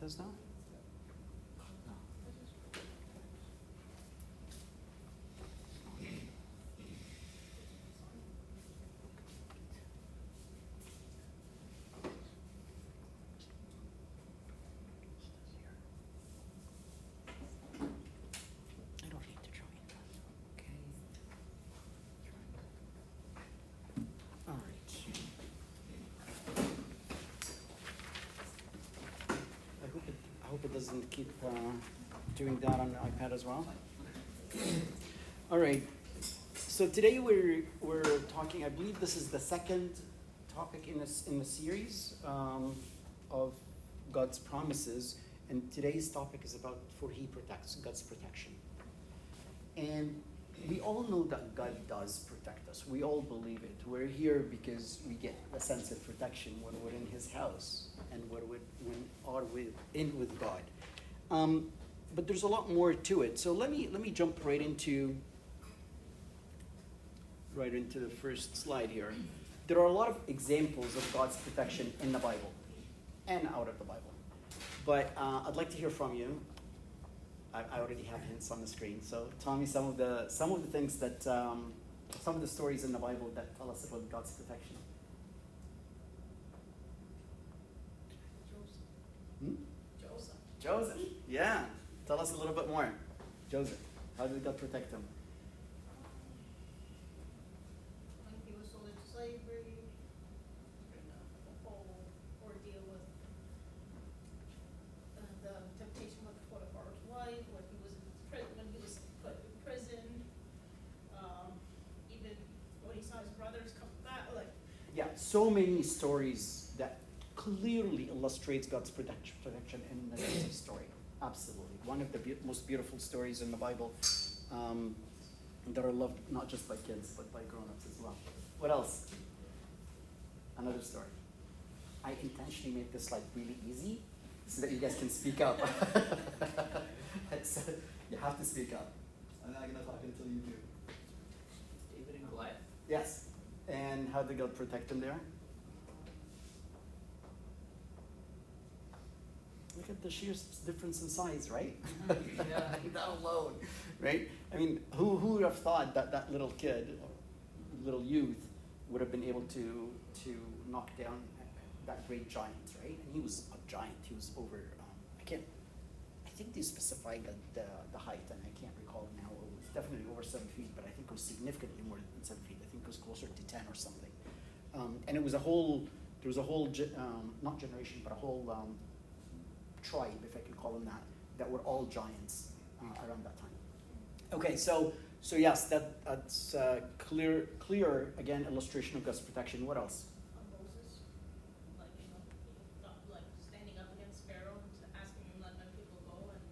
this now? No. I don't need to join. Okay. All right. I hope it doesn't keep doing that on the iPad as well. All right. So today we're talking. I believe this is the second topic in the series of God's promises, and today's topic is about for He protects, God's protection. And we all know that God does protect us. We all believe it. We're here because we get a sense of protection when we're in His house and when are with God. But there's a lot more to it. So let me jump right into the first slide here. There are a lot of examples of God's protection in the Bible and out of the Bible. But I'd like to hear from you. I already have hints on the screen. So tell me some of the things that some of the stories in the Bible that tell us about God's protection. Joseph. Yeah. Tell us a little bit more. Joseph. How did God protect him? When he was sold into slavery, the whole ordeal with the temptation with Potiphar's wife, when he was put in prison, even when he saw his brothers come back, Yeah, so many stories that clearly illustrates God's protection in the Joseph story. Absolutely. One of the most beautiful stories in the Bible that are loved not just by kids, but by grown-ups as well. What else? Another story. I intentionally made this like really easy so that you guys can speak up. So you have to speak up. I'm not going to talk until you do. David and Goliath. Yes. And how did God protect them there? Look at the sheer difference in size, right? Yeah. That alone, right? I mean, who would have thought that little kid, little youth, would have been able to knock down that great giant, right? And he was a giant. He was over. I think they specified the height, and I can't recall now. It was definitely over 7 feet, but I think it was significantly more than 7 feet. I think it was closer to 10 or something. And it was there was a whole, not generation, but a whole tribe, if I could call them that were all giants around that time. Okay, so yes, that's clear again illustration of God's protection. What else? Moses, not standing up against Pharaoh and asking him to let people go, and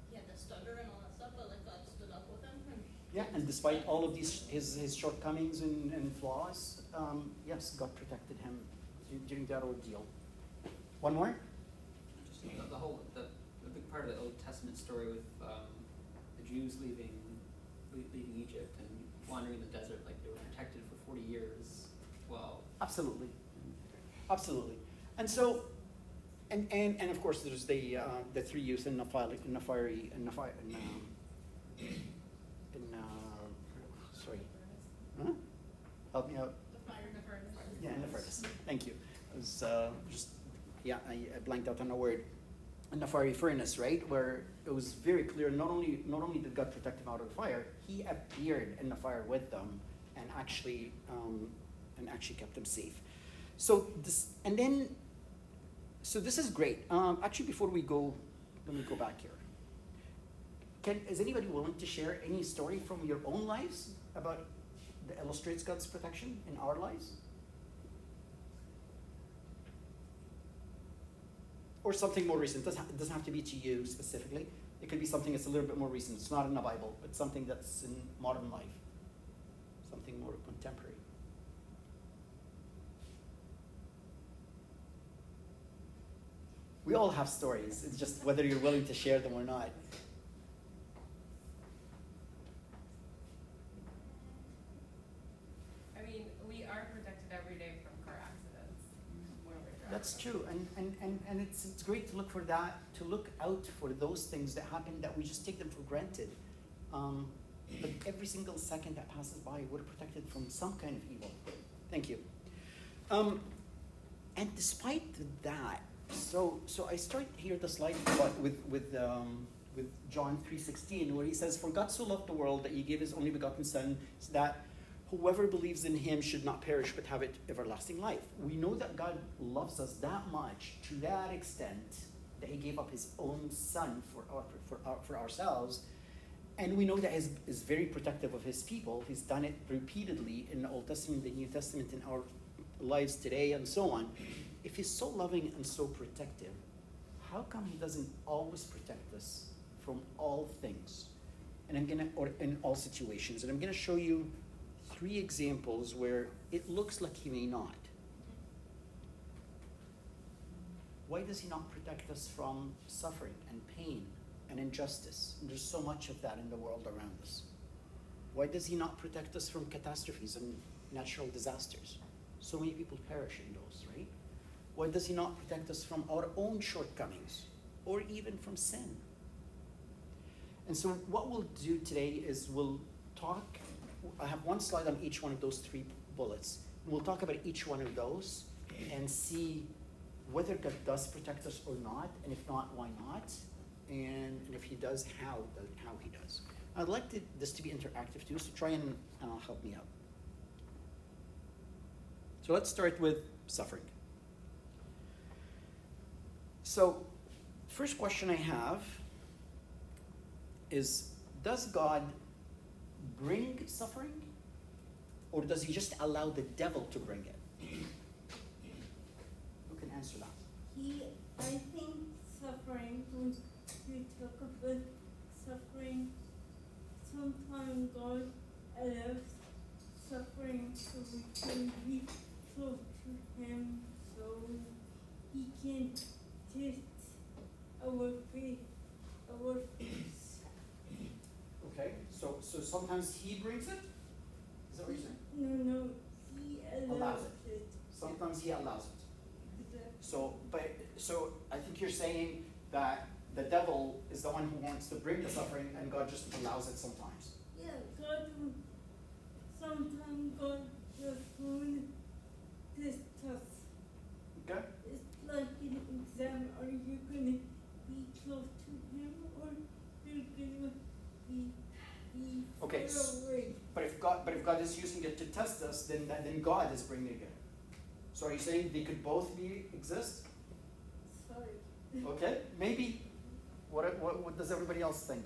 he had the stutter and all that stuff, but God stood up with him. Yeah, and despite all of these his shortcomings and flaws, yes, God protected him during that ordeal. One more? Just the big part of the Old Testament story with the Jews leaving Egypt and wandering in the desert, like they were protected for 40 years. Well, Absolutely. And so, and of course, there's the 3 youth in the sorry, huh? Help me out. The fire in the furnace. Yeah, in the furnace. Thank you. It was I blanked out on the word. In the fiery furnace, right, where it was very clear. Not only did God protect him out of the fire, He appeared in the fire with them, and actually kept them safe. So this is great. Actually, before we go, let me go back here. Is anybody willing to share any story from your own lives about that illustrates God's protection in our lives? Or something more recent. It doesn't have to be to you specifically. It could be something that's a little bit more recent. It's not in the Bible, but something that's in modern life. Something more contemporary. We all have stories. It's just whether you're willing to share them or not. I mean, we are protected every day from car accidents when we're driving. That's true. and it's great to look for that, to look out for those things that happen that we just take them for granted. But every single second that passes by, we're protected from some kind of evil. Thank you. And despite that, so I start here the slide with John 3:16, where he says, "For God so loved the world that he gave his only begotten Son, so that whoever believes in him should not perish but have it everlasting life." We know that God loves us that much, to that extent, that he gave up his own Son for ourselves. And we know that he is very protective of his people. He's done it repeatedly in the Old Testament, the New Testament, in our lives today, and so on. If he's so loving and so protective, how come he doesn't always protect us from all things? Or in all situations. And I'm gonna show you 3 examples where it looks like he may not. Why does he not protect us from suffering and pain and injustice? And there's so much of that in the world around us. Why does he not protect us from catastrophes and natural disasters? So many people perish in those, right? Why does he not protect us from our own shortcomings or even from sin? And so what we'll do today is we'll talk, I have one slide on each one of those 3 bullets. We'll talk about each one of those and see whether God does protect us or not, and if not, why not? And if he does, how he does. I'd like this to be interactive too, so try and help me out. So let's start with suffering. So, first question I have is, does God bring suffering, or does he just allow the devil to bring it? Who can answer that? I think suffering, when we talk about suffering, sometimes God allows suffering so we can be close to him, so he can test our faith, our faith. Okay, so sometimes he brings it? Is that what you're saying? No, he allows it. Sometimes he allows it. Exactly. So I think you're saying that the devil is the one who wants to bring the suffering, and God just allows it sometimes. Yeah, sometimes God just wants to test us. Okay? It's like an exam. Are you gonna be close to him, or you're gonna be Okay, far away? But if God is using it to test us, then God is bringing it. So are you saying they could both exist? Sorry. Okay, maybe. What does everybody else think?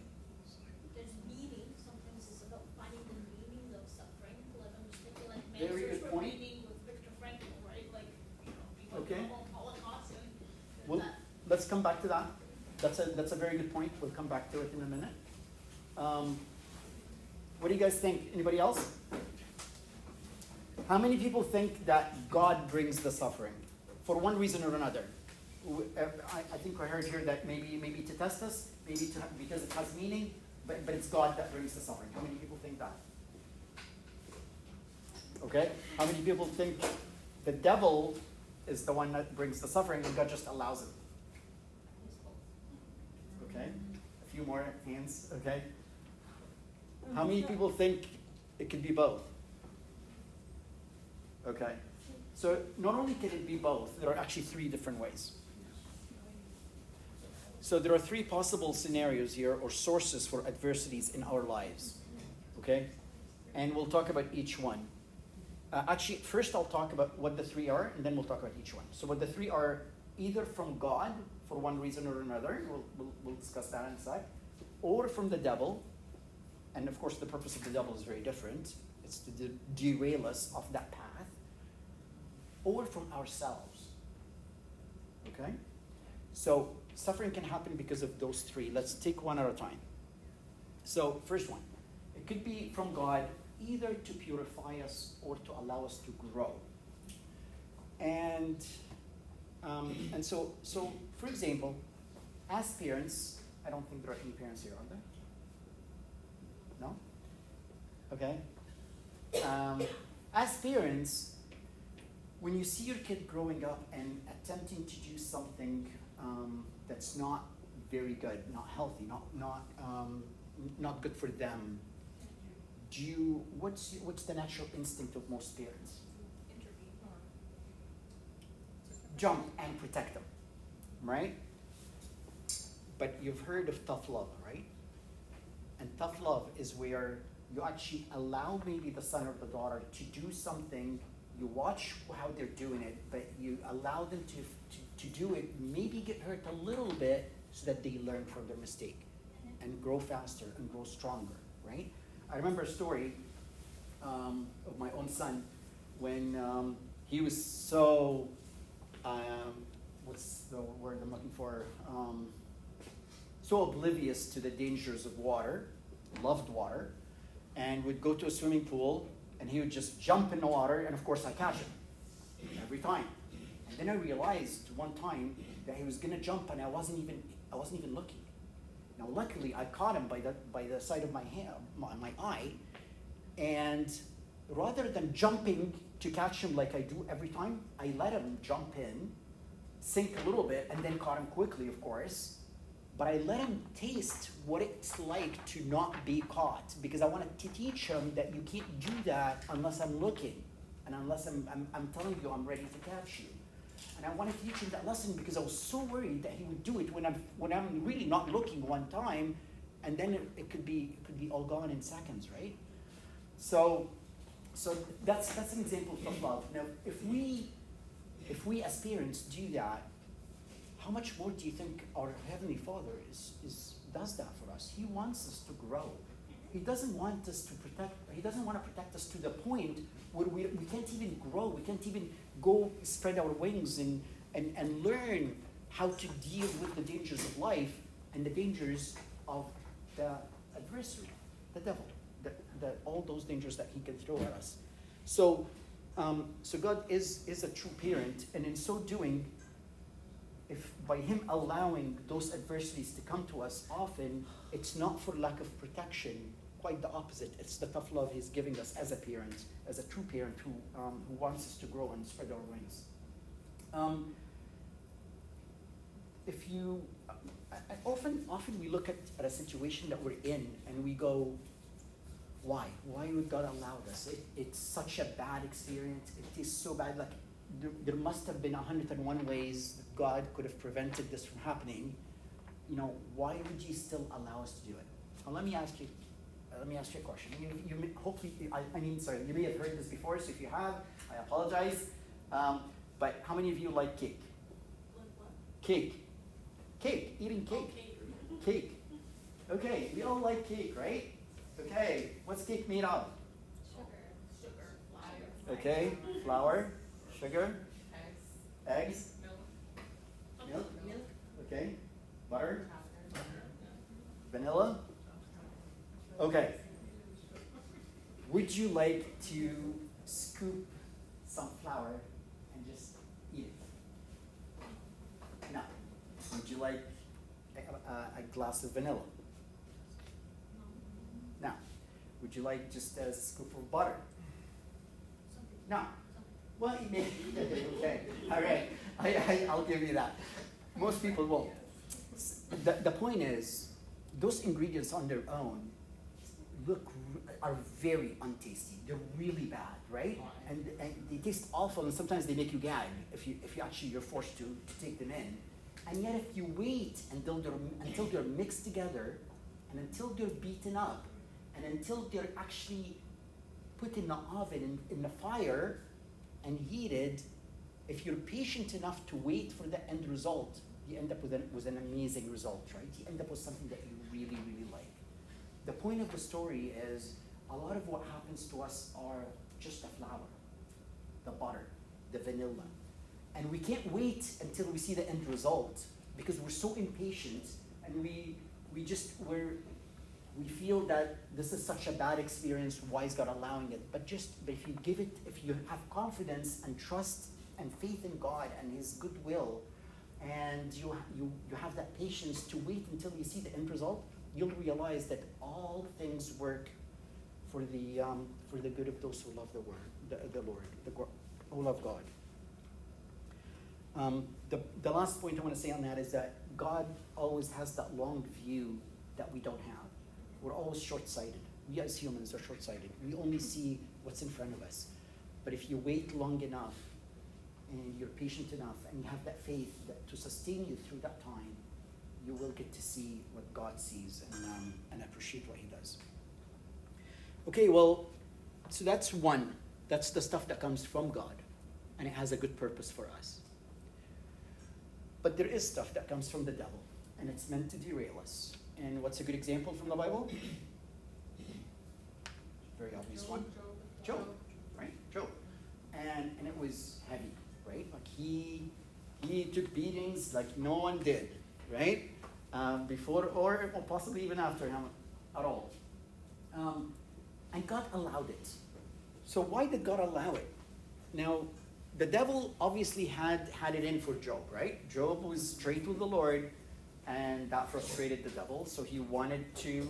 There's meaning. Sometimes it's about finding the meaning of suffering. Like I'm just thinking, like Very Man's Search good for point. Meaning with Viktor Frankl, right? Like, people Okay. know Holocaust and Well, that. let's come back to that. That's a very good point. We'll come back to it in a minute. What do you guys think? Anybody else? How many people think that God brings the suffering for one reason or another? I think I heard here that maybe to test us, because it has meaning, but it's God that brings the suffering. How many people think that? Okay. How many people think the devil is the one that brings the suffering and God just allows it? Okay. A few more hands. Okay. How many people think it could be both? Okay. So not only can it be both, there are actually 3 different ways. So there are 3 possible scenarios here, or sources for adversities in our lives. Okay? And we'll talk about each one. Actually, first I'll talk about what the 3 are, and then we'll talk about each one. So what the 3 are, either from God, for one reason or another, we'll discuss that in a sec, or from the devil. And of course, the purpose of the devil is very different. It's to derail us off that path. Or from ourselves. Okay? So, suffering can happen because of those 3. Let's take one at a time. So, first one. It could be from God, either to purify us or to allow us to grow. And so, for example, as parents, I don't think there are any parents here, are there? No? Okay. As parents, when you see your kid growing up and attempting to do something that's not very good, not healthy, not good for them, what's the natural instinct of most parents? Intervene or Jump and protect them, right? But you've heard of tough love, right? And tough love is where you actually allow maybe the son or the daughter to do something. You watch how they're doing it, but you allow them to do it, maybe get hurt a little bit so that they learn from their mistake and grow faster and grow stronger, right? I remember a story of my own son when he was so, what's the word I'm looking for? So oblivious to the dangers of water, loved water, and would go to a swimming pool and he would just jump in the water, and of course I catch him every time. And then I realized one time that he was gonna jump and I wasn't even looking. Now luckily I caught him by the side of my hand, my eye, and rather than jumping to catch him like I do every time, I let him jump in, sink a little bit, and then caught him quickly, of course. But I let him taste what it's like to not be caught, because I wanted to teach him that you can't do that unless I'm looking, and unless I'm telling you I'm ready to catch you. And I wanted to teach him that lesson because I was so worried that he would do it when I'm really not looking one time, and then it could be all gone in seconds, right? So that's an example of love. Now, if we as parents do that, how much more do you think our Heavenly Father does that for us? He wants us to grow. He doesn't want to protect us to the point where we can't even grow. We can't even go spread our wings and learn how to deal with the dangers of life and the dangers of the adversary, the devil, all those dangers that he can throw at us. So God is a true parent, and in so doing, if by him allowing those adversities to come to us often, it's not for lack of protection, quite the opposite. It's the tough love he's giving us as a parent, as a true parent who wants us to grow and spread our wings. Often we look at a situation that we're in and we go, why? Why would God allow this? It's such a bad experience. It is so bad. Like there must have been 101 ways that God could have prevented this from happening. You know, why would you still allow us to do it? Well, let me ask you a question. You may have heard this before, so if you have, I apologize. But how many of you like cake? like what? Cake. Cake. Eating cake. Oh, Cake. Okay, we all like cake, right? Okay, what's cake made of? Sugar, flour, Okay, flour, sugar, Eggs, eggs, milk, milk, okay, butter, vanilla. Okay. Would you like to scoop some flour and just eat it? No. Would you like a glass of vanilla? No. Would you like just a scoop of butter? No. Well, you may. Okay. All right. I'll give you that. Most people won't. The point is, those ingredients on their own are very untasty. They're really bad, right? And they taste awful, and sometimes they make you gag if you're forced to take them in. And yet, if you wait until they're mixed together, and until they're beaten up, and until they're actually put in the oven, in the fire, and heated, if you're patient enough to wait for the end result, you end up with an amazing result, right? You end up with something that you really, really like. The point of the story is a lot of what happens to us are just the flour, the butter, the vanilla. And we can't wait until we see the end result because we're so impatient, and we feel that this is such a bad experience, why is God allowing it? But if you have confidence and trust and faith in God and his goodwill, and you have that patience to wait until you see the end result, you'll realize that all things work for the good of those who love the Lord, who love God. The last point I want to say on that is that God always has that long view that we don't have. We're always short-sighted. We as humans are short-sighted. We only see what's in front of us. But if you wait long enough and you're patient enough and you have that faith that to sustain you through that time, you will get to see what God sees and appreciate what he does. Okay, well, so that's one. That's the stuff that comes from God, and it has a good purpose for us. But there is stuff that comes from the devil, and it's meant to derail us. And what's a good example from the Bible? Very obvious one. Job, right? Job. And it was heavy, right? Like he took beatings like no one did, right? Before or possibly even after him at all. And God allowed it. So why did God allow it? Now, the devil obviously had it in for Job, right? Job was straight with the Lord, and that frustrated the devil, so he wanted to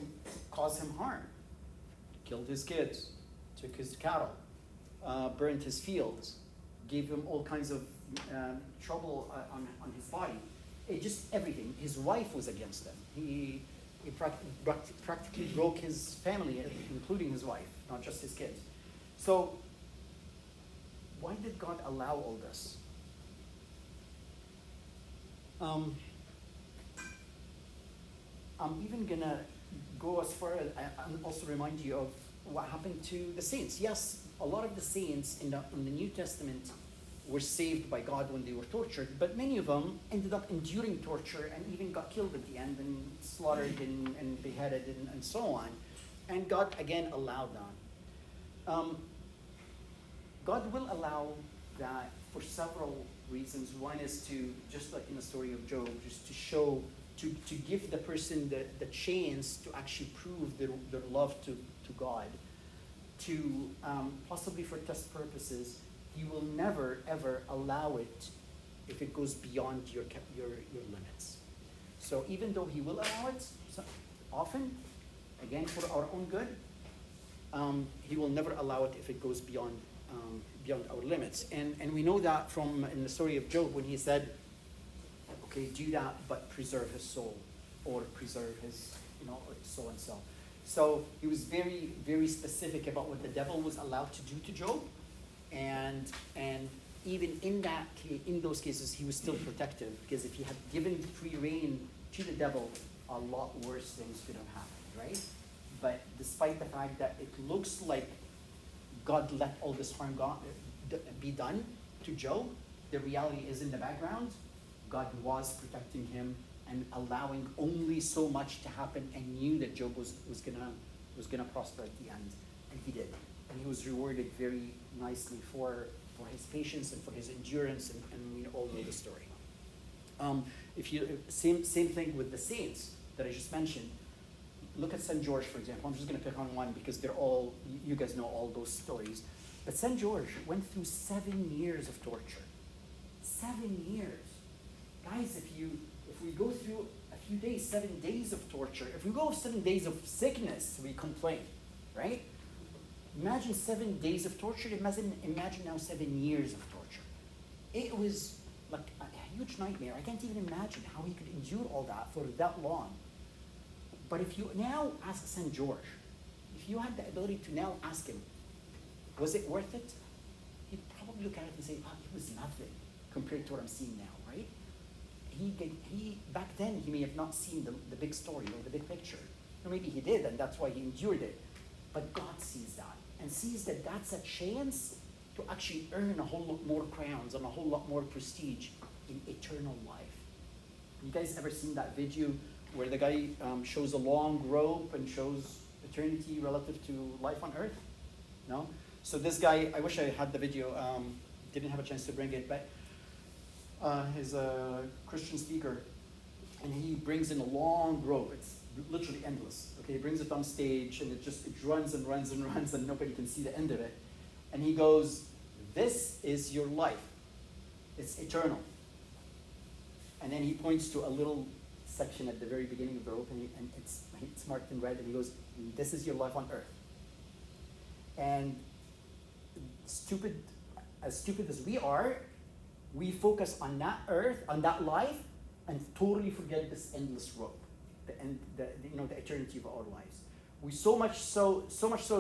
cause him harm. Killed his kids, took his cattle, burned his fields, gave him all kinds of trouble on his body. It just everything. His wife was against him. He practically broke his family, including his wife, not just his kids. So, why did God allow all this? I'm even gonna go as far as and also remind you of what happened to the saints. Yes, a lot of the saints in the New Testament were saved by God when they were tortured, but many of them ended up enduring torture and even got killed at the end and slaughtered and beheaded and so on. And God again allowed that. God will allow that for several reasons. One is to, just like in the story of Job, just to show, to give the person the chance to actually prove their love to God. To possibly for test purposes, he will never ever allow it if it goes beyond your limits. So even though he will allow it, often, again for our own good, he will never allow it if it goes beyond our limits. And we know that from in the story of Job when he said, okay, do that, but preserve his soul, or preserve his, so and so. So he was very, very specific about what the devil was allowed to do to Job, and even in those cases, he was still protective, because if he had given free rein to the devil, a lot worse things could have happened, right? But despite the fact that it looks like God let all this harm be done to Job, the reality is in the background, God was protecting him and allowing only so much to happen, and knew that Job was gonna prosper at the end, and he did. And he was rewarded very nicely for his patience and for his endurance, and we all know the story. Same thing with the saints that I just mentioned. Look at St. George, for example. I'm just going to pick on one because you guys know all those stories. But St. George went through 7 years of torture. 7 years. Guys, if we go through a few days, 7 days of torture, if we go 7 days of sickness, we complain, right? Imagine 7 days of torture. Imagine now 7 years of torture. It was like a huge nightmare. I can't even imagine how he could endure all that for that long. But if you now ask St. George, if you had the ability to now ask him, was it worth it? He'd probably look at it and say, it was nothing compared to what I'm seeing now, right? He back then, he may have not seen the big story or the big picture. Or maybe he did, and that's why he endured it. But God sees that, and sees that that's a chance to actually earn a whole lot more crowns and a whole lot more prestige in eternal life. You guys ever seen that video where the guy shows a long rope and shows eternity relative to life on earth? No? So this guy, I wish I had the video, didn't have a chance to bring it, but he's a Christian speaker, and he brings in a long rope. It's literally endless. Okay, he brings it on stage, and it runs and runs and runs, and nobody can see the end of it. And he goes, "This is your life. It's eternal." And then he points to a little section at the very beginning of the rope, and it's marked in red, and he goes, "This is your life on earth." And as stupid as we are, We focus on that earth, on that life, and totally forget this endless road, the eternity of our lives. We so much so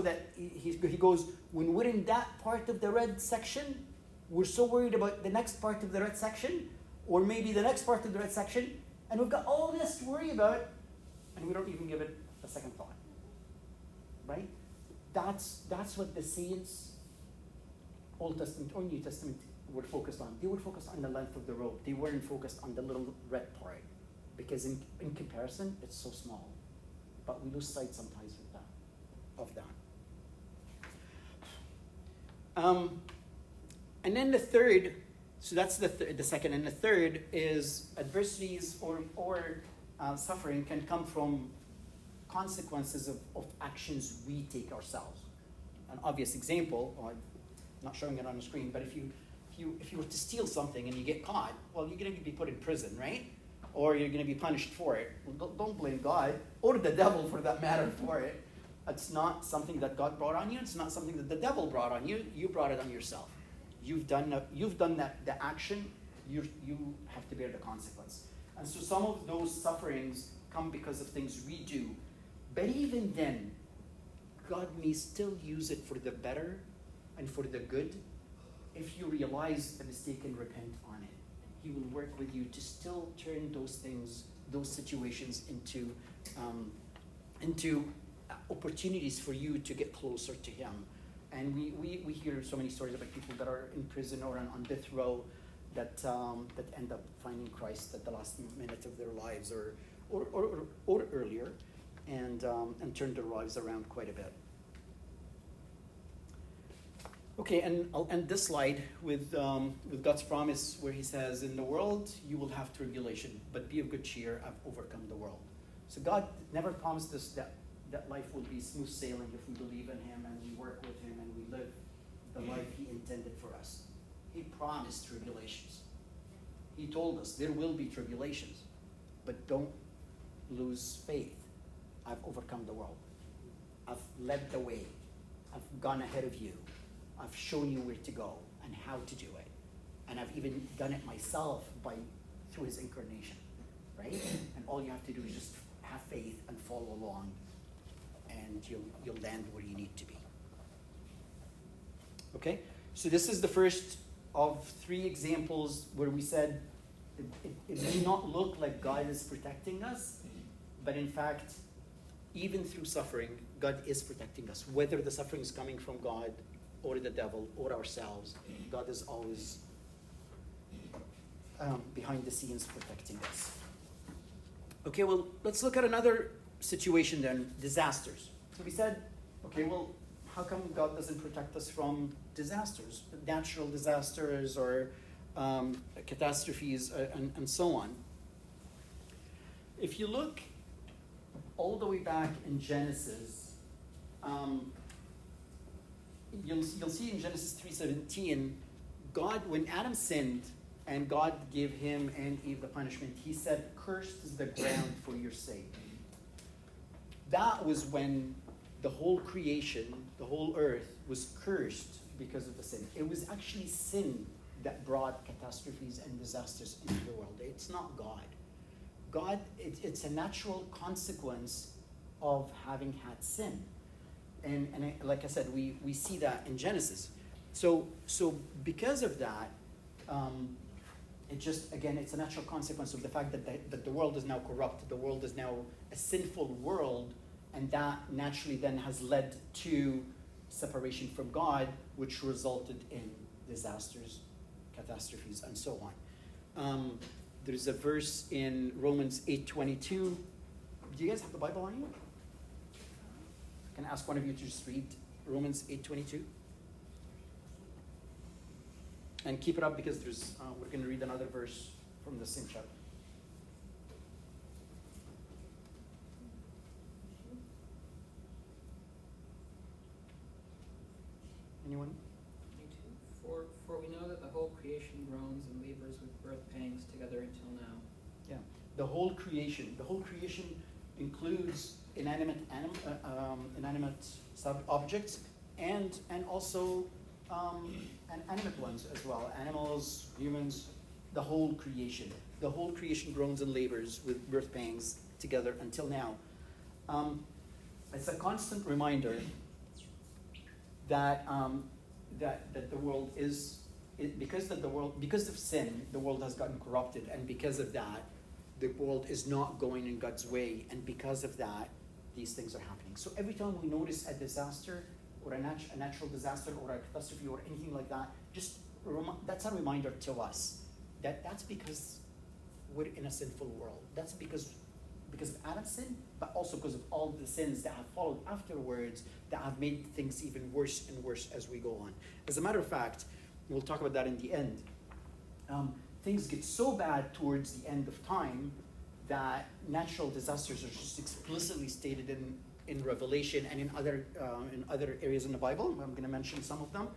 that he goes, when we're in that part of the red section, we're so worried about the next part of the red section, or maybe the next part of the red section, and we've got all this to worry about, and we don't even give it a second thought. Right? That's what the saints, Old Testament or New Testament, were focused on. They were focused on the length of the road. They weren't focused on the little red part, because in comparison, it's so small. But we lose sight sometimes of that. And then the third, so that's the second, and the third is adversities or suffering can come from consequences of actions we take ourselves. An obvious example, I'm not showing it on the screen, but if you were to steal something and you get caught, well, you're going to be put in prison, right? Or you're going to be punished for it. Well, don't blame God, or the devil for that matter, for it. It's not something that God brought on you. It's not something that the devil brought on you. You brought it on yourself. You've done that, the action, you have to bear the consequence. And so some of those sufferings come because of things we do. But even then, God may still use it for the better and for the good if you realize the mistake and repent on it. He will work with you to still turn those things, those situations into opportunities for you to get closer to Him. And we hear so many stories about people that are in prison or on death row that end up finding Christ at the last minute of their lives or earlier, and turn their lives around quite a bit. Okay, and I'll end this slide with God's promise where He says, in the world you will have tribulation, but be of good cheer, I've overcome the world. So God never promised us that life will be smooth sailing if we believe in Him and we work with Him and we live the life He intended for us. He promised tribulations. He told us there will be tribulations, but don't lose faith. I've overcome the world. I've led the way. I've gone ahead of you. I've shown you where to go and how to do it. And I've even done it myself through His incarnation, right? And all you have to do is just have faith and follow along, and you'll land where you need to be. Okay? So this is the first of 3 examples where we said it may not look like God is protecting us, but in fact, even through suffering, God is protecting us. Whether the suffering is coming from God or the devil or ourselves, God is always behind the scenes protecting us. Okay, well, let's look at another situation then, disasters. So we said, okay, well, how come God doesn't protect us from disasters, natural disasters or catastrophes and so on? If you look all the way back in Genesis, you'll see in Genesis 3:17, God, when Adam sinned and God gave him and Eve the punishment, He said, "Cursed is the ground for your sake." That was when the whole creation, the whole earth, was cursed because of the sin. It was actually sin that brought catastrophes and disasters into the world. It's not God. God, it's a natural consequence of having had sin. And like I said, we see that in Genesis. So because of that, it's a natural consequence of the fact that the world is now corrupt. The world is now a sinful world, and that naturally then has led to separation from God, which resulted in disasters, catastrophes, and so on. There's a verse in Romans 8:22. Do you guys have the Bible on you? Can I ask one of you to just read Romans 8:22? And keep it up because we're going to read another verse from the same chapter. Anyone? For we know that the whole creation groans and labors with birth pangs together until now. Yeah, the whole creation. The whole creation includes inanimate objects and also and animate ones as well. Animals, humans, the whole creation. The whole creation groans and labors with birth pangs together until now. It's a constant reminder that that the world is because of sin, the world has gotten corrupted, and because of that, the world is not going in God's way, and because of that, these things are happening. So every time we notice a disaster or a natural disaster or a catastrophe or anything like that, that's a reminder to us that that's because we're in a sinful world. That's because of Adam's sin, but also because of all the sins that have followed afterwards that have made things even worse and worse as we go on. As a matter of fact, we'll talk about that in the end. Things get so bad towards the end of time that natural disasters are just explicitly stated in Revelation and in other areas in the Bible. I'm going to mention some of them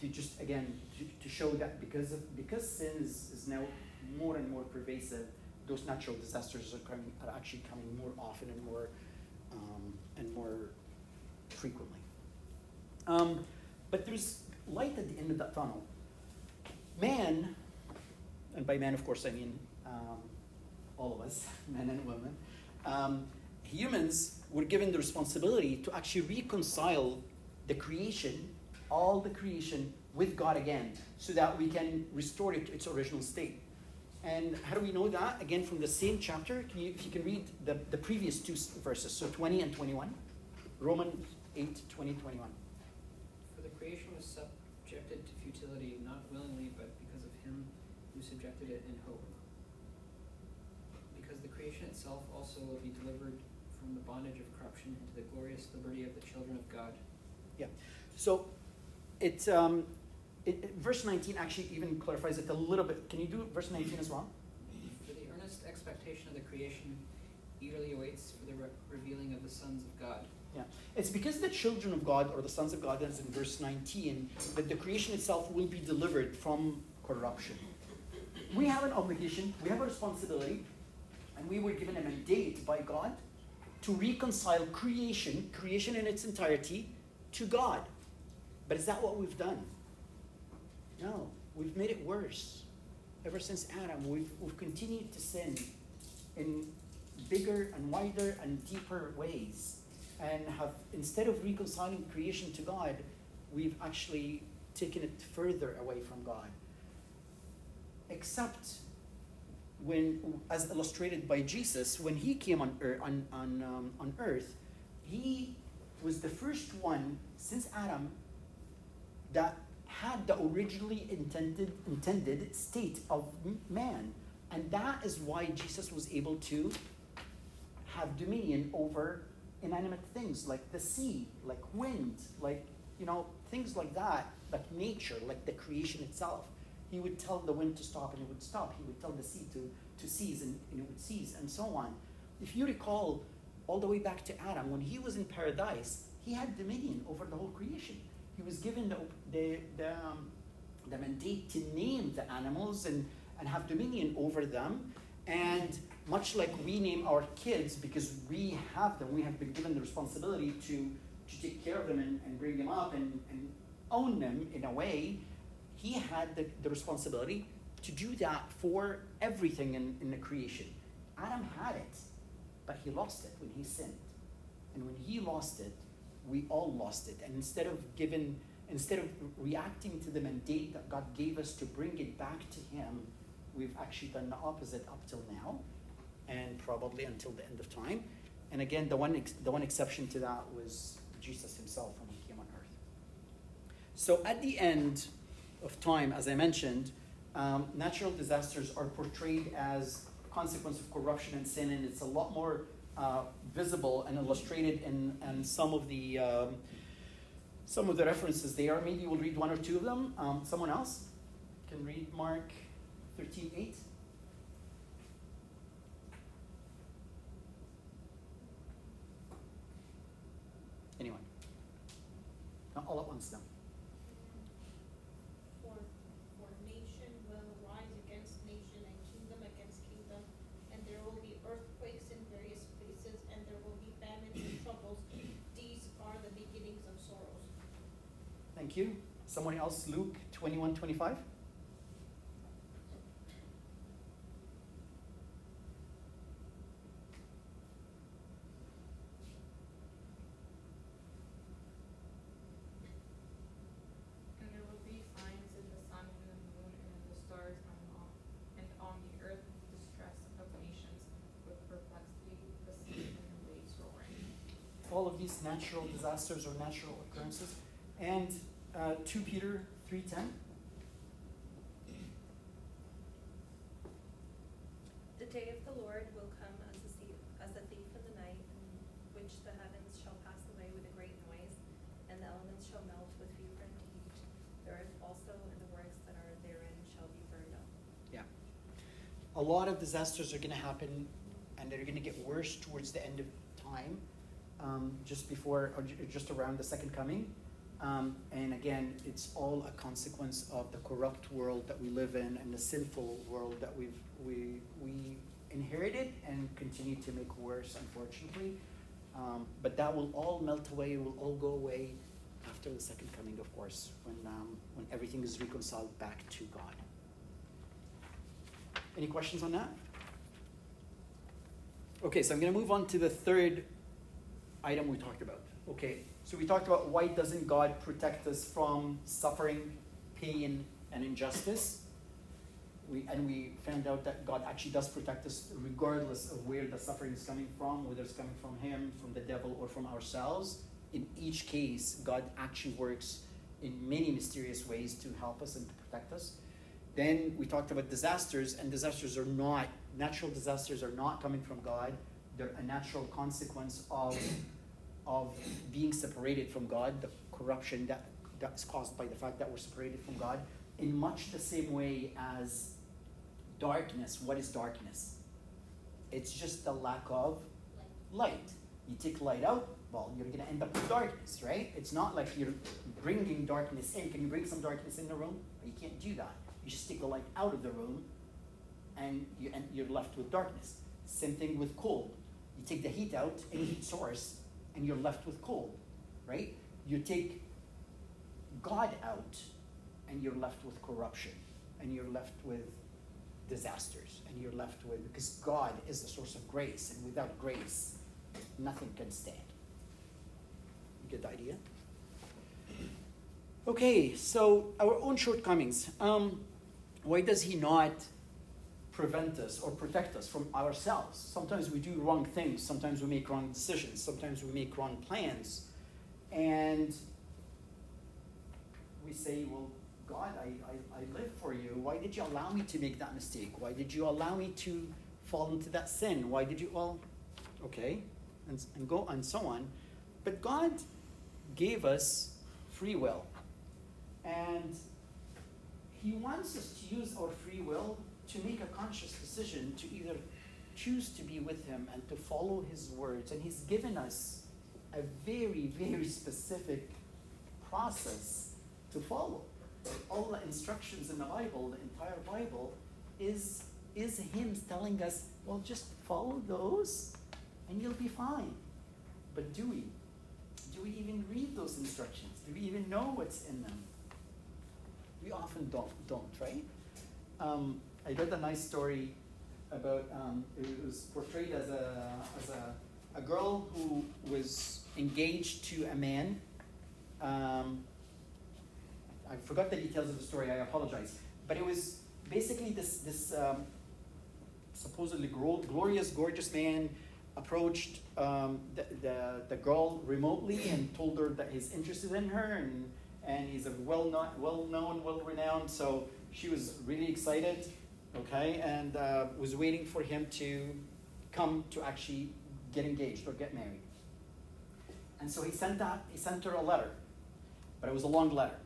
to just again to show that because sin is now more and more pervasive, those natural disasters are actually coming more often and more frequently. But there's light at the end of that tunnel. Man, and by man, of course, I mean all of us, men and women, humans were given the responsibility to actually reconcile the creation, all the creation, with God again, so that we can restore it to its original state. And how do we know that? Again, from the same chapter, if you can read the previous two verses, so 20 and 21. Romans 8, 20, 21. For the creation was subjected to futility, not willingly, but because of him who subjected it in hope. Because the creation itself also will be delivered from the bondage of corruption into the glorious liberty of the children of God. Yeah. So it's verse 19 actually even clarifies it a little bit. Can you do verse 19 as well? For the earnest expectation of the creation eagerly awaits for the revealing of the sons of God. Yeah. It's because the children of God, or the sons of God, as in verse 19, that the creation itself will be delivered from corruption. We have an obligation, we have a responsibility, and we were given a mandate by God to reconcile creation in its entirety, to God. But is that what we've done? No, we've made it worse. Ever since Adam, we've continued to sin in bigger and wider and deeper ways, and have, instead of reconciling creation to God, we've actually taken it further away from God. Except when, as illustrated by Jesus, when he came on earth, he was the first one since Adam that had the originally intended state of man. And that is why Jesus was able to have dominion over inanimate things like the sea, like wind, like, things like that, like nature, like the creation itself. He would tell the wind to stop and it would stop. He would tell the sea to cease and it would cease, and so on. If you recall, all the way back to Adam, when he was in paradise, he had dominion over the whole creation. He was given the mandate to name the animals and have dominion over them. And much like we name our kids because we have them, we have been given the responsibility to take care of them and bring them up and own them in a way, he had the responsibility to do that for everything in the creation. Adam had it, but he lost it when he sinned. And when he lost it, we all lost it. And instead of reacting to the mandate that God gave us to bring it back to him, we've actually done the opposite up till now, and probably until the end of time. And again, the one exception to that was Jesus himself when he came on earth. So at the end of time, as I mentioned, natural disasters are portrayed as a consequence of corruption and sin, and it's a lot more visible and illustrated in some of the references there. Maybe we'll read one or two of them. Someone else can read Mark 13:8. Anyone? Not all at once, though. For nation will rise against nation and kingdom against kingdom, and there will be earthquakes in various places, and there will be famines and troubles. These are the beginnings of sorrows. Thank you. Someone else, Luke 21:25. And there will be signs in the sun and in the moon and in the stars and on the earth distress of nations with perplexity, the sea and the waves roaring. All of these natural disasters or natural occurrences. And 2 Peter 3:10. The day of the Lord will come as a thief in the night, in which the heavens shall pass away with a great noise, and the elements shall melt with fever and heat. The earth also and the works that are therein shall be burned up. Yeah. A lot of disasters are going to happen, and they're going to get worse towards the end of time, just before or just around the second coming. And again, it's all a consequence of the corrupt world that we live in and the sinful world that we inherited and continue to make worse, unfortunately. But that will all melt away, will all go away after the second coming, of course, when everything is reconciled back to God. Any questions on that? Okay, so I'm going to move on to the third item we talked about. Okay, so we talked about why doesn't God protect us from suffering, pain, and injustice. We found out that God actually does protect us regardless of where the suffering is coming from, whether it's coming from Him, from the devil, or from ourselves. In each case, God actually works in many mysterious ways to help us and to protect us. Then we talked about disasters, and natural disasters are not coming from God. They're a natural consequence of being separated from God, the corruption that's caused by the fact that we're separated from God, in much the same way as darkness. What is darkness? It's just the lack of light. You take light out, well, you're going to end up with darkness, right? It's not like you're bringing darkness in. Can you bring some darkness in the room? You can't do that. You just take the light out of the room, and you're left with darkness. Same thing with cold. You take the heat out, any heat source, and you're left with cold, right? You take God out, and you're left with corruption, and you're left with disasters, and you're left with, because God is the source of grace, and without grace, nothing can stand. You get the idea? Okay, so our own shortcomings. Why does He not prevent us or protect us from ourselves? Sometimes we do wrong things. Sometimes we make wrong decisions. Sometimes we make wrong plans. And we say, well, God, I live for you. Why did you allow me to make that mistake? Why did you allow me to fall into that sin? Why did you, well, okay, and go and so on. But God gave us free will. And He wants us to use our free will to make a conscious decision to either choose to be with Him and to follow His words. And He's given us a very, very specific process to follow. All the instructions in the Bible, the entire Bible, is Him telling us, well, just follow those and you'll be fine. But do we? Do we even read those instructions? Do we even know what's in them? We often don't, right? I read a nice story about, it was portrayed as a girl who was engaged to a man. I forgot the details of the story, I apologize. But it was basically this supposedly glorious, gorgeous man approached the girl remotely and told her that he's interested in her, and he's a well-known, well-renowned, so she was really excited, okay, and was waiting for him to come to actually get engaged or get married. And so he sent her a letter, but it was a long letter.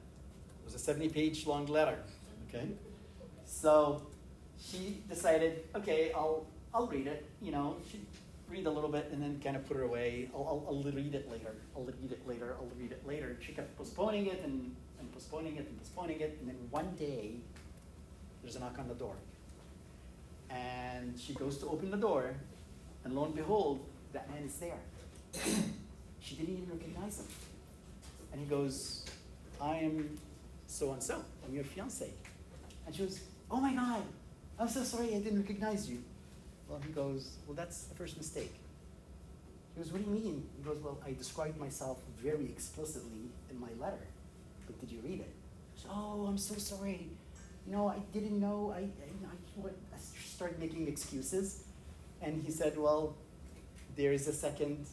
It was a 70-page long letter, okay? So she decided, okay, I'll read it, she'd read a little bit and then kind of put it away. I'll read it later. I'll read it later. She kept postponing it and postponing it and postponing it, and then one day there's a knock on the door. And she goes to open the door, and lo and behold, that man is there. She didn't even recognize him. And he goes, I am so-and-so, I'm your fiance. And she goes, oh my God, I'm so sorry, I didn't recognize you. Well, he goes, well, that's the first mistake. He goes, what do you mean? He goes, well, I described myself very explicitly in my letter, but did you read it? She goes, oh, I'm so sorry. No, I didn't know. I started making excuses. And he said, well, there is a second,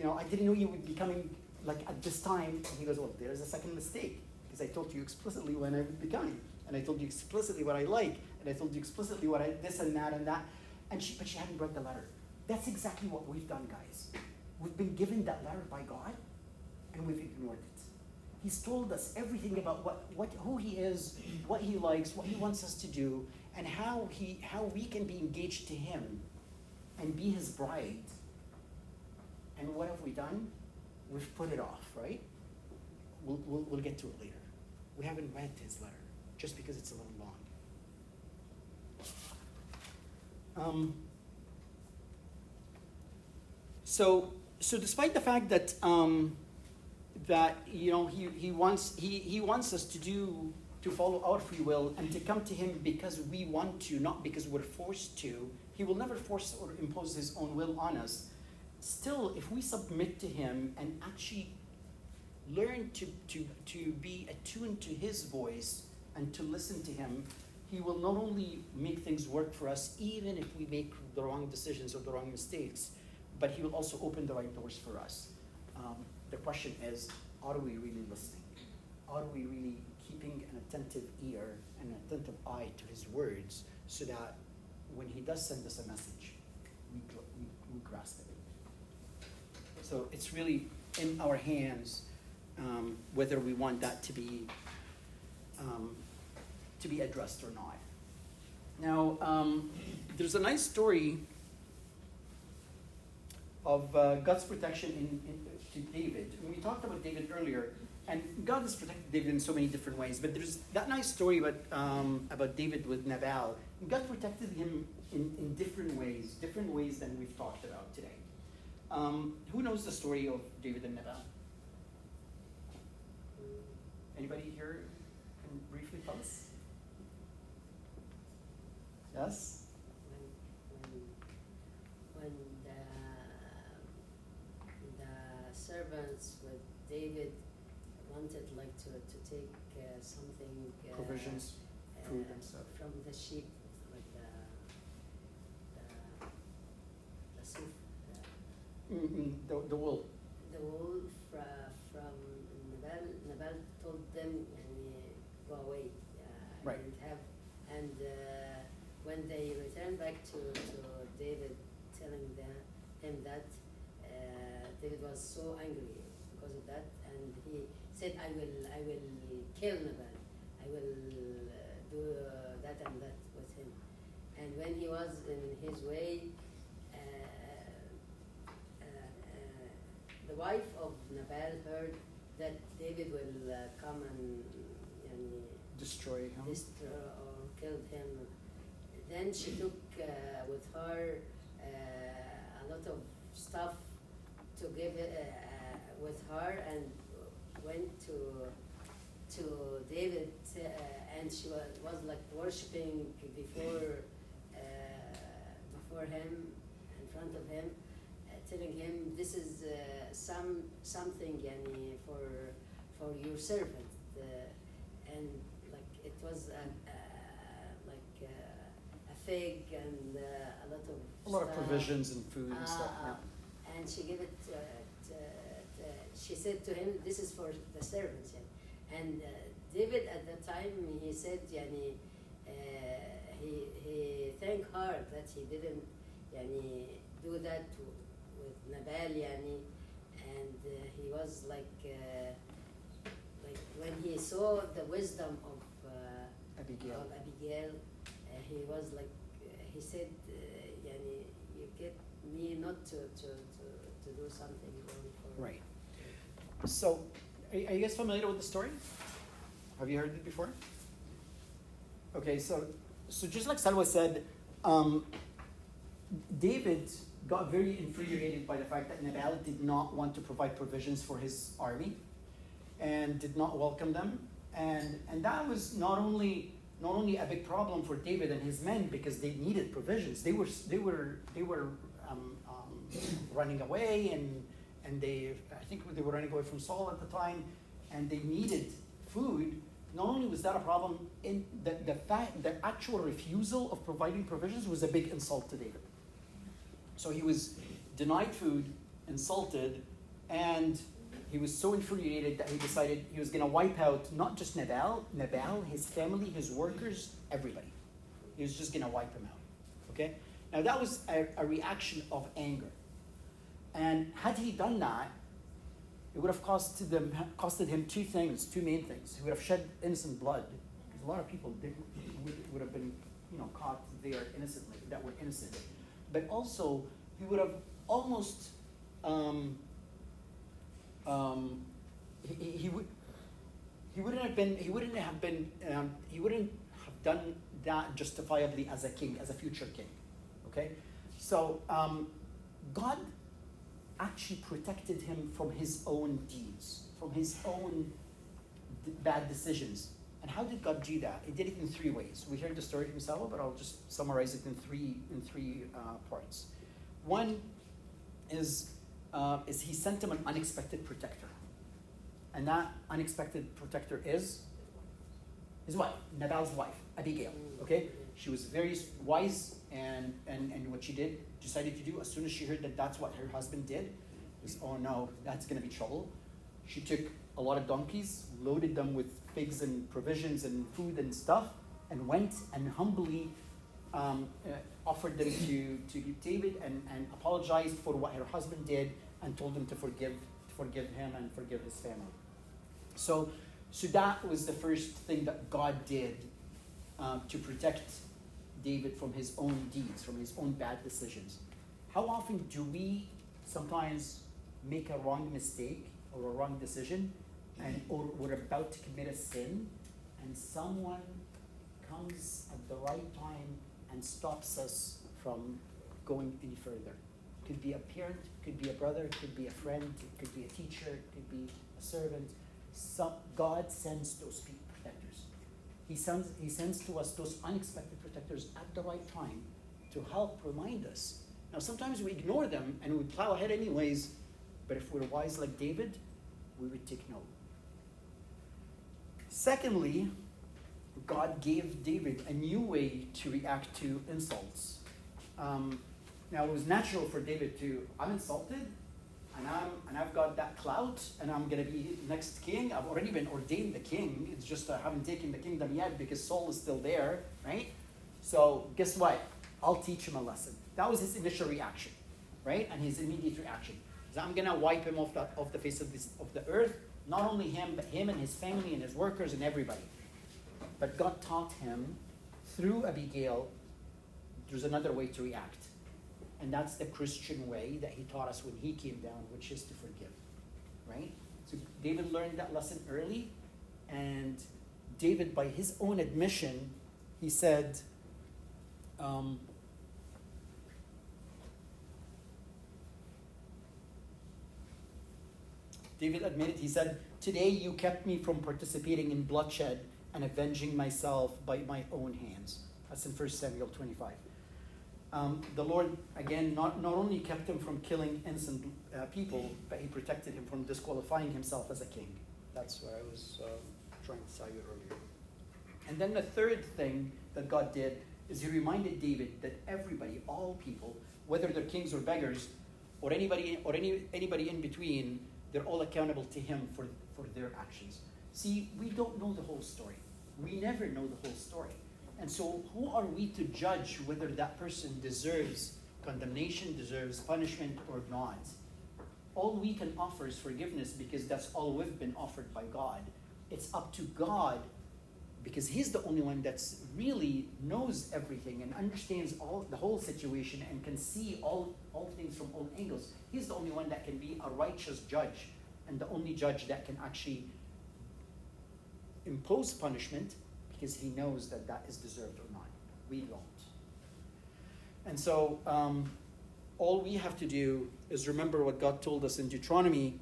I didn't know you would be coming like at this time. And he goes, well, there's a second mistake, because I told you explicitly when I would be coming. And I told you explicitly what I like. And I told you explicitly what this and that and that. But she hadn't read the letter. That's exactly what we've done, guys. We've been given that letter by God, and we've ignored it. He's told us everything about who he is, what he likes, what he wants us to do, and how we can be engaged to him and be his bride. And what have we done? We've put it off, right? We'll get to it later. We haven't read his letter, just because it's a little long. So despite the fact that he wants us to follow our free will and to come to him because we want to, not because we're forced to. He will never force or impose his own will on us. Still, if we submit to him and actually learn to be attuned to his voice and to listen to him, he will not only make things work for us, even if we make the wrong decisions or the wrong mistakes, but he will also open the right doors for us. The question is, are we really listening? Are we really keeping an attentive ear and an attentive eye to his words, so that when he does send us a message, we grasp it? So it's really in our hands whether we want that to be addressed or not. Now, there's a nice story of God's protection to David. We talked about David earlier, and God has protected David in so many different ways. But there's that nice story about David with Nabal. God protected him in different ways than we've talked about today. Who knows the story of David and Nabal? Anybody here can briefly tell us? Yes? When the servants with David wanted to take something Provisions, food and stuff. from the sheep, like the soup, The wool. the wool from Nabal told them, go away, Right. and when they returned back to David, telling him that, David was so angry because of that, and he said, I will kill Nabal. I will do that and that with him. And when he was in his way, the wife of Nabal heard that David will come and Destroy him. destroy or kill him. Then she took with her a lot of stuff to give with her, and went to David, and she was like worshiping before him, in front of him, telling him, this is something for your servant, and like it was a fig and a lot of Provisions and food and stuff. and she gave it. She said to him, "This is for the servants." And David at that time he said, he thanked her that he didn't do that with Nabal, and he was like when he saw the wisdom of Abigail. he was like he said, you get me not to do something wrong for Right. So, are you guys familiar with the story? Have you heard it before? Okay, so just like Salwa said, David got very infuriated by the fact that Nabal did not want to provide provisions for his army. and did not welcome them. And that was not only a big problem for David and his men because they needed provisions. They were running away, and I think they were running away from Saul at the time, and they needed food. Not only was that a problem, in the actual refusal of providing provisions was a big insult to David. So he was denied food, insulted, and he was so infuriated that he decided he was going to wipe out not just Nabal, his family, his workers, everybody. He was just going to wipe them out. Okay? Now that was a reaction of anger. And had he done that, it would have costed him two main things. He would have shed innocent blood, because a lot of people would have been, caught there innocently, that were innocent. But also, he would have almost he wouldn't have done that justifiably as a king, as a future king. Okay, so God actually protected him from his own deeds, from his own bad decisions. And how did God do that? He did it in three ways. We heard the story from Saad, but I'll just summarize it in three parts. One is he sent him an unexpected protector. And that unexpected protector is his wife, Nabal's wife, Abigail. Okay? She was very wise, and what she decided to do, as soon as she heard that that's what her husband did, was, oh no, that's going to be trouble. She took a lot of donkeys, loaded them with figs and provisions and food and stuff, and went and humbly offered them to David and apologized for what her husband did and told him to forgive him and forgive his family. So that was the first thing that God did to protect David from his own deeds, from his own bad decisions. How often do we sometimes make a wrong mistake or a wrong decision, or we're about to commit a sin, and someone comes at the right time and stops us from going any further? Could be a parent, could be a brother, could be a friend, it could be a teacher, it could be a servant. God sends those protectors. He sends to us those unexpected protectors at the right time to help remind us. Now, sometimes we ignore them and we plow ahead anyways, but if we're wise like David, we would take note. Secondly, God gave David a new way to react to insults. Now, it was natural for David I'm insulted, and I've got that clout, and I'm going to be next king. I've already been ordained the king. It's just I haven't taken the kingdom yet because Saul is still there, right? So guess what? I'll teach him a lesson. That was his initial reaction, right? And his immediate reaction is, I'm going to wipe him off the face of the earth. Not only him, but him and his family and his workers and everybody. But God taught him through Abigail, there's another way to react. And that's the Christian way that he taught us when he came down, which is to forgive, right? So David learned that lesson early, and David, by his own admission, he said, David admitted, he said, "Today you kept me from participating in bloodshed and avenging myself by my own hands." That's in 1 Samuel 25. The Lord, again, not only kept him from killing innocent people, but he protected him from disqualifying himself as a king. That's what I was trying to tell you earlier. And then the third thing that God did is he reminded David that everybody, all people, whether they're kings or beggars, or anybody in between, they're all accountable to him for their actions. See, we don't know the whole story. We never know the whole story. And so who are we to judge whether that person deserves condemnation, deserves punishment, or not? All we can offer is forgiveness because that's all we've been offered by God. It's up to God, because he's the only one that's really knows everything and understands the whole situation and can see all things from all angles. He's the only one that can be a righteous judge, and the only judge that can actually impose punishment, because he knows that is deserved or not. We don't. And so all we have to do is remember what God told us in Deuteronomy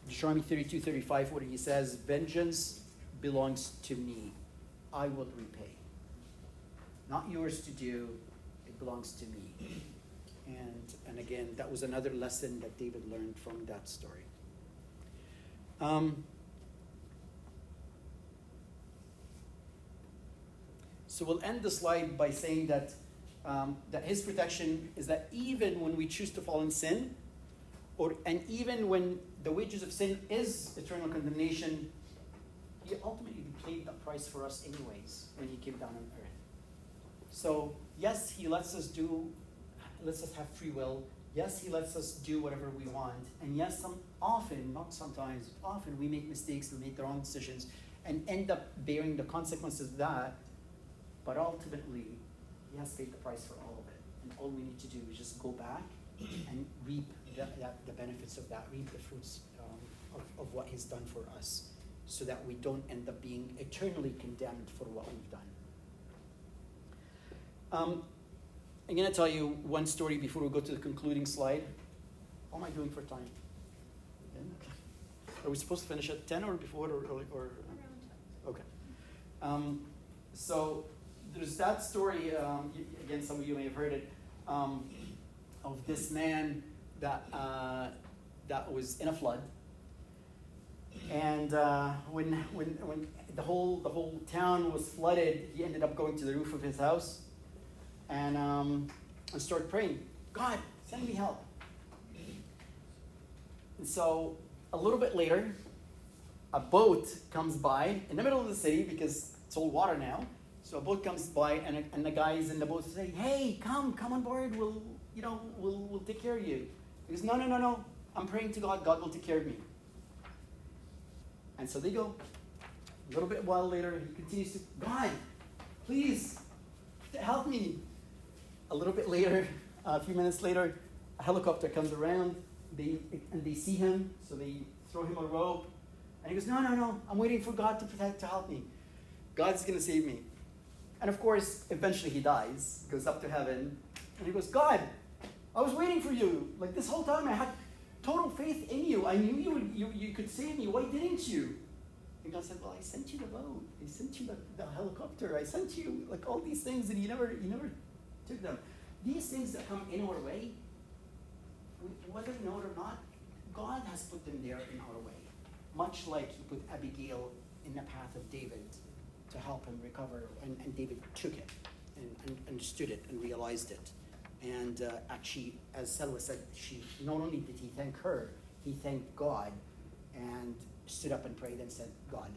Deuteronomy 32:35, where he says, vengeance belongs to me. I will repay. Not yours to do, it belongs to me. And again, that was another lesson that David learned from that story. So we'll end the slide by saying that that his protection is that even when we choose to fall in sin, and even when the wages of sin is eternal condemnation, he ultimately paid the price for us anyways when he came down on earth. So yes, he lets us have free will. Yes, he lets us do whatever we want. And yes, often we make mistakes, we make the wrong decisions, and end up bearing the consequences of that. But ultimately, he has paid the price for all of it. And all we need to do is just go back and reap the benefits of that, reap the fruits of what he's done for us, so that we don't end up being eternally condemned for what we've done. I'm going to tell you one story before we go to the concluding slide. How am I doing for time? 10? Okay. Are we supposed to finish at 10 or before or Around 10. Okay. So there's that story, again, some of you may have heard it, of this man that was in a flood. And when the whole town was flooded, he ended up going to the roof of his house and started praying, God, send me help. And so a little bit later, a boat comes by in the middle of the city because it's all water now. So a boat comes by and the guys in the boat say, hey, come on board. We'll take care of you. He goes, no. I'm praying to God. God will take care of me. And so they go. A little bit while later, he continues to, God, please help me. A little bit later, a few minutes later, a helicopter comes around. They see him, so they throw him a rope. And he goes, no, I'm waiting for God to help me. God's going to save me. And of course, eventually he dies, goes up to heaven, and he goes, God, I was waiting for you. Like this whole time I had total faith in you. I knew you could save me. Why didn't you? And God said, well, I sent you the boat. I sent you the helicopter. I sent you like all these things, and you never took them. These things that come in our way, whether we know it or not, God has put them there in our way. Much like he put Abigail in the path of David to help him recover, and David took it and understood it and realized it. And actually, as Selwa said, not only did he thank her, he thanked God and stood up and prayed and said, God,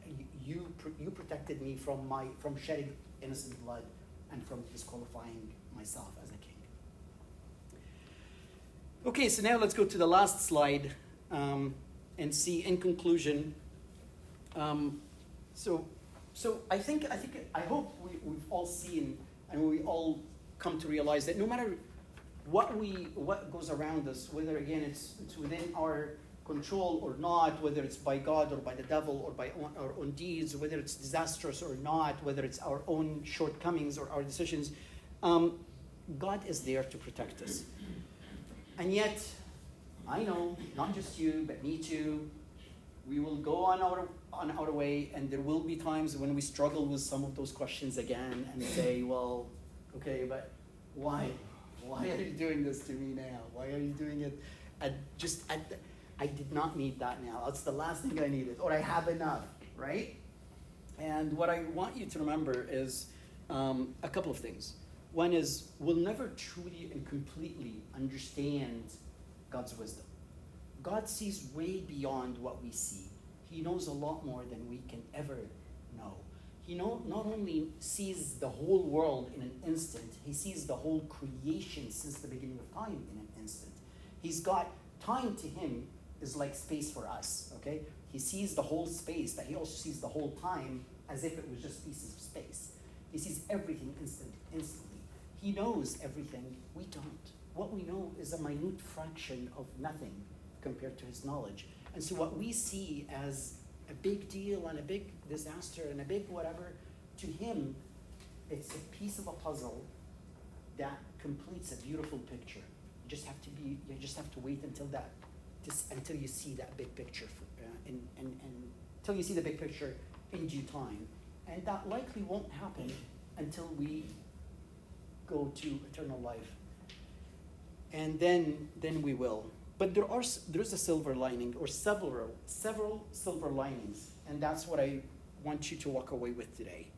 you protected me from shedding innocent blood and from disqualifying myself as a king. Okay, so now let's go to the last slide and see in conclusion. So I hope we've all seen and we all come to realize that no matter what goes around us, whether again it's within our control or not, whether it's by God or by the devil or by our own deeds, whether it's disastrous or not, whether it's our own shortcomings or our decisions, God is there to protect us. And yet, I know, not just you, but me too, we will go on our way, and there will be times when we struggle with some of those questions again and say, well, okay, but why? Why are you doing this to me now? Why are you doing it I did not need that now. That's the last thing I needed, or I have enough, right? And what I want you to remember is a couple of things. One is we'll never truly and completely understand God's wisdom. God sees way beyond what we see. He knows a lot more than we can ever know. He not only sees the whole world in an instant, he sees the whole creation since the beginning of time in an instant. He's got time to him is like space for us, okay? He sees the whole space, but he also sees the whole time as if it was just pieces of space. He sees everything instantly. He knows everything. We don't. What we know is a minute fraction of nothing compared to his knowledge. And so what we see as a big deal and a big disaster and a big whatever, to him, it's a piece of a puzzle that completes a beautiful picture. You just have to wait until that until you see that big picture, and until you see the big picture in due time. And that likely won't happen until we go to eternal life. And then we will. But there's a silver lining, or several silver linings, and that's what I want you to walk away with today,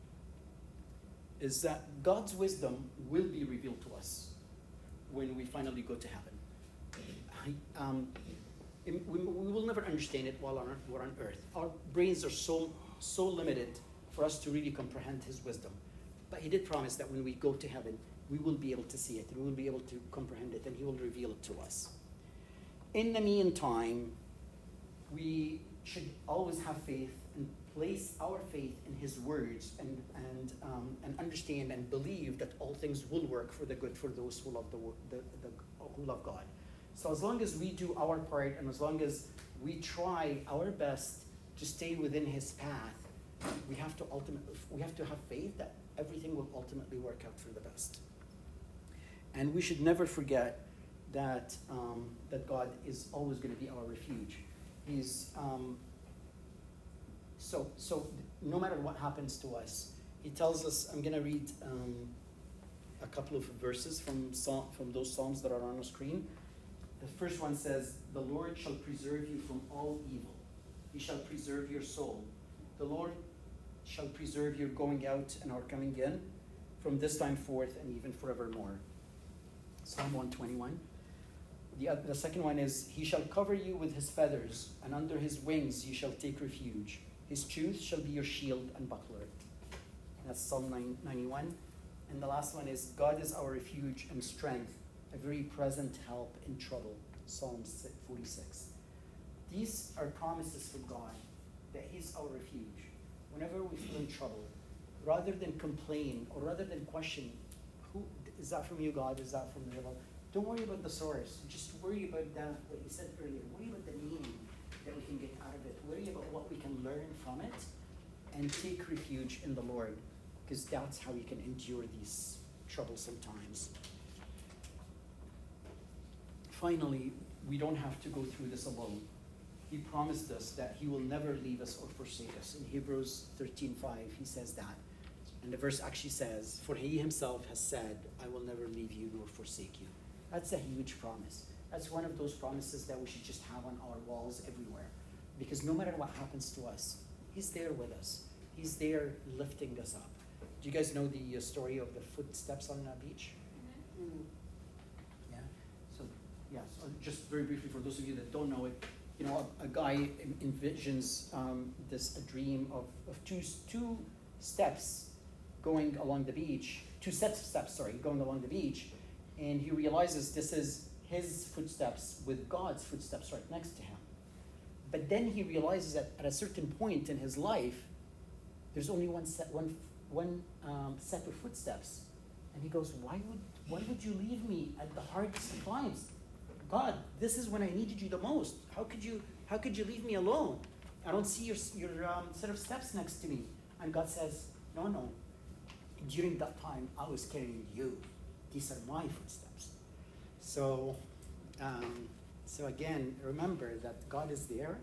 is that God's wisdom will be revealed to us when we finally go to heaven. We will never understand it while we're on earth. Our brains are so limited for us to really comprehend his wisdom. But he did promise that when we go to heaven, we will be able to see it, and we will be able to comprehend it, and he will reveal it to us. In the meantime, we should always have faith and place our faith in his words, and understand and believe that all things will work for the good for those who love who love God. So as long as we do our part, and as long as we try our best to stay within his path, we have to have faith that everything will ultimately work out for the best. And we should never forget that God is always going to be our refuge. He's so no matter what happens to us, he tells us. I'm going to read a couple of verses from those Psalms that are on the screen. The first one says, "The Lord shall preserve you from all evil. He shall preserve your soul. The Lord shall preserve your going out and our coming in from this time forth and even forevermore." Psalm 121. The second one is, "He shall cover you with his feathers, and under his wings you shall take refuge. His truth shall be your shield and buckler." That's Psalm 91. And the last one is, "God is our refuge and strength, a very present help in trouble." Psalm 46. These are promises from God, that he's our refuge. Whenever we feel in trouble, rather than complain or rather than question, who is that from you, God? Is that from the devil? Don't worry about the source. Just worry about what you said earlier. Worry about the meaning that we can get out of it. Worry about what we can learn from it, and take refuge in the Lord, because that's how you can endure these troublesome times. Finally, we don't have to go through this alone. He promised us that he will never leave us or forsake us. In Hebrews 13:5, he says that. And the verse actually says, "For he himself has said, I will never leave you nor forsake you." That's a huge promise. That's one of those promises that we should just have on our walls everywhere. Because no matter what happens to us, he's there with us. He's there lifting us up. Do you guys know the story of the footsteps on the beach? Mm. Yeah. So just very briefly, for those of you that don't know it, a guy envisions a dream of two steps going along the beach, two sets of steps, going along the beach, and he realizes this is his footsteps with God's footsteps right next to him. But then he realizes that at a certain point in his life, there's only one set of footsteps, and he goes, "Why would you leave me at the hardest of times? God, this is when I needed you the most. How could you leave me alone? I don't see your set of steps next to me." And God says, No. During that time, I was carrying you. These are my footsteps. So again, remember that God is there.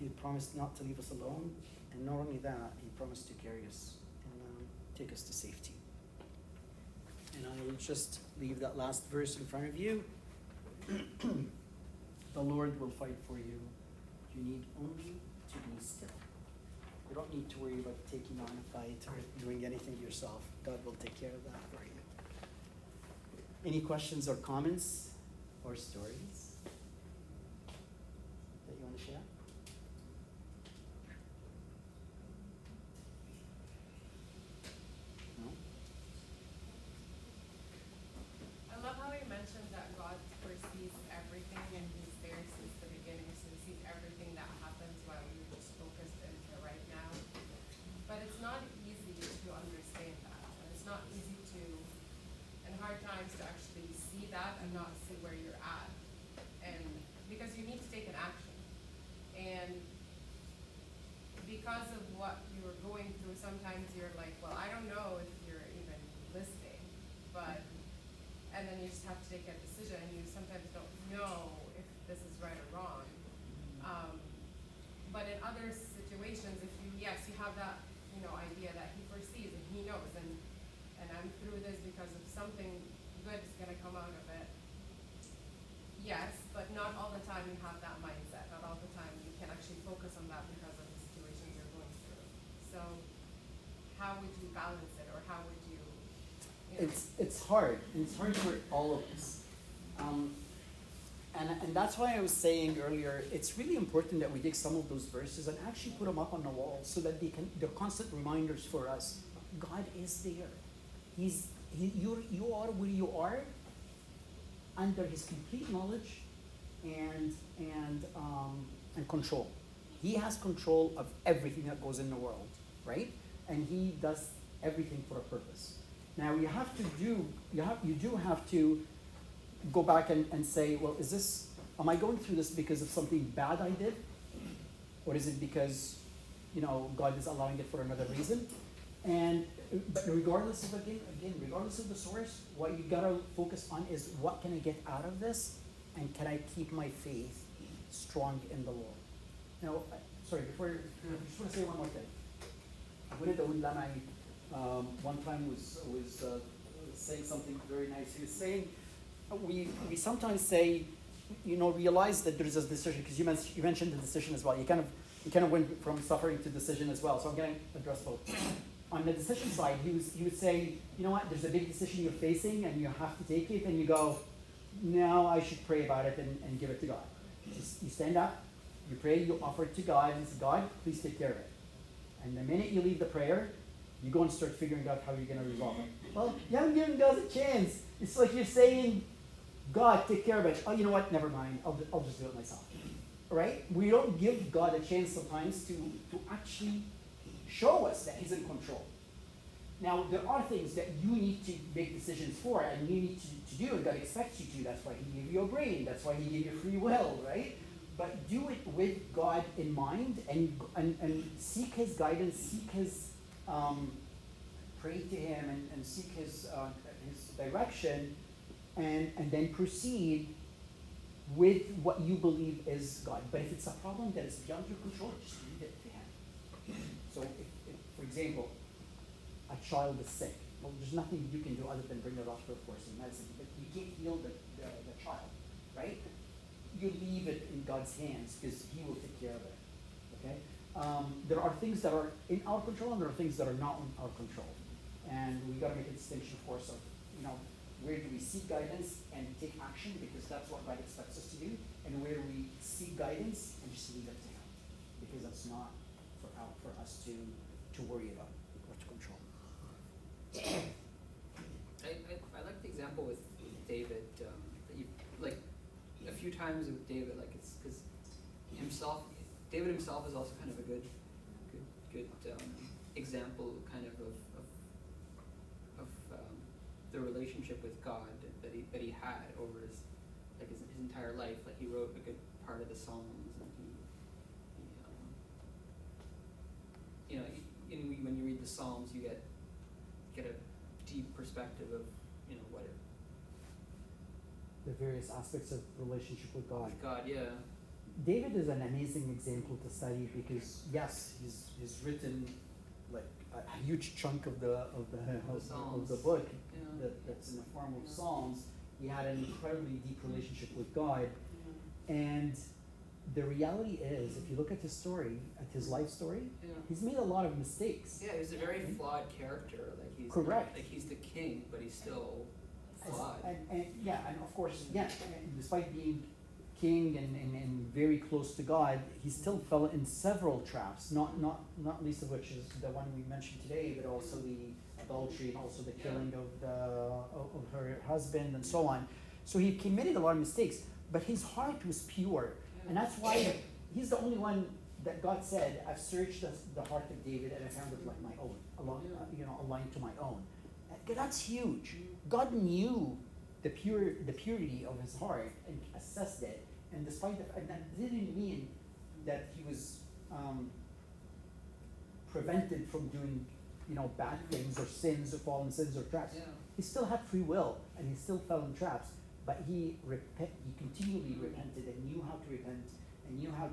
He promised not to leave us alone, and not only that, he promised to carry us and take us to safety. And I will just leave that last verse in front of you. "The Lord will fight for you. You need only to be still." You don't need to worry about taking on a fight or doing anything yourself. God will take care of that for you. Any questions or comments or stories that you want to share? No? I love how he mentioned that God foresees everything and he's there since the beginning, so he sees everything that happens while you're just focused into right now. But it's not easy to understand that. And it's not easy to, in hard times, to actually see that and not see where you're at. And because you need to take an action. And because of what you were going through, sometimes you're like, well, I don't know if you're even listening. And then you just have to take a decision, and you sometimes don't know if this is right or wrong. went through this because of something good is gonna come out of it. Yes, but not all the time you have that mindset. Not all the time you can actually focus on that because of the situations you're going through. So how would you balance it, or how would you know? It's hard. And it's hard for all of us. And that's why I was saying earlier, it's really important that we take some of those verses and actually put them up on the wall so that they're constant reminders for us. God is there. You are where you are under His complete knowledge and control. He has control of everything that goes in the world, right? And He does everything for a purpose. Now you do have to go back and say, well, am I going through this because of something bad I did? Or is it because, God is allowing it for another reason? But regardless of regardless of the source, what you gotta focus on is, what can I get out of this? And can I keep my faith strong in the Lord? Now, I just want to say one more thing. One time was saying something very nice. He was saying, we sometimes say, realize that there's this decision, because you mentioned the decision as well. You kind of went from suffering to decision as well. So I'm going to address both. On the decision side, he would say, you know what, there's a big decision you're facing and you have to take it, and you go, no, I should pray about it and give it to God. You stand up, you pray, you offer it to God, and say, God, please take care of it. And the minute you leave the prayer, you go and start figuring out how you're going to resolve it. Well, you haven't given God a chance. It's like you're saying, God, take care of it. Oh, you know what? Never mind. I'll just do it myself. Right? We don't give God a chance sometimes to actually show us that He's in control. Now, there are things that you need to make decisions for, and you need to do, and God expects you to. That's why He gave you a brain. That's why He gave you free will, right? But do it with God in mind, and seek His guidance, seek His, pray to Him, and seek His direction, and then proceed with what you believe is God. But if it's a problem that is beyond your control, just leave it to Him. So if for example, a child is sick, well, there's nothing you can do other than bring the doctor, of course, and medicine, but you can't heal the child, right? You leave it in God's hands, because He will take care of it, okay? There are things that are in our control, and there are things that are not in our control. And we got to make a distinction, of course, of, where do we seek guidance and take action, because that's what God expects us to do, and where we seek guidance and just leave it to Him, because that's not for us to worry about or to control. I like the example with David, that you, like, a few times with David, like, it's because David himself is also kind of a good example, kind of the relationship with God that he had over his entire life. Like, he wrote a good part of the Psalms, and when you read the Psalms, you get a deep perspective of what The various aspects of relationship with God. God, yeah. David is an amazing example to study, because yes, he's written like a huge chunk of the book that's in the form of Psalms. He had an incredibly deep relationship with God, and the reality is, if you look at his story, at his life story, he's made a lot of mistakes. Yeah, he's a very flawed character. Like, he's correct. Like, he's the king, but he's still flawed. And of course, despite being king and very close to God, he still fell in several traps. Not least of which is the one we mentioned today, but also the adultery and also the killing of her husband and so on. So he committed a lot of mistakes, but his heart was pure, and that's why he's the only one that God said, "I've searched the heart of David and I found it like my own, aligned to my own." That's huge. God knew the purity of his heart and assessed it, and despite that didn't mean that he was prevented from doing bad things or sins or fallen sins or traps. He still had free will, and he still fell in traps, but he continually repented and knew how to repent and knew how